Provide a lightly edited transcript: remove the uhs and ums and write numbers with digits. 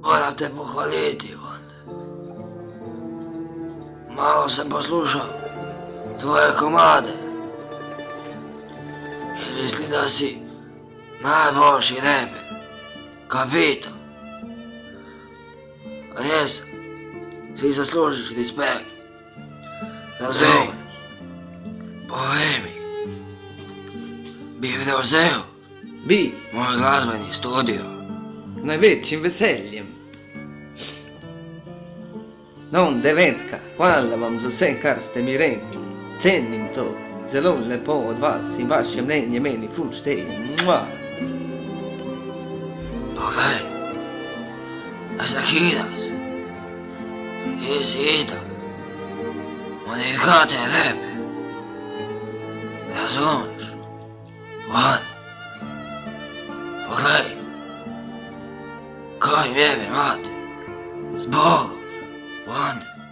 Moram te pohvaliti, Vanda. Malo sem poslušal tvoje komade in mislim, da si najboljši reper, kapitan. Res, si zaslužiš respekt. Razumeš? Povej mi, bi prevzel moj glasbeni studio? Z največjim veseljem. No, Devetka, hvala vam za vse, kar ste mi rekli. Cenim to. Zelo lepo od vas in vaše mnenje meni ful šteje. Poglej, zakidaš se. Ti si itak unikaten reper. Razumeš? Vanda, poglej, kaj jebe mate, z Bogom, Vanda.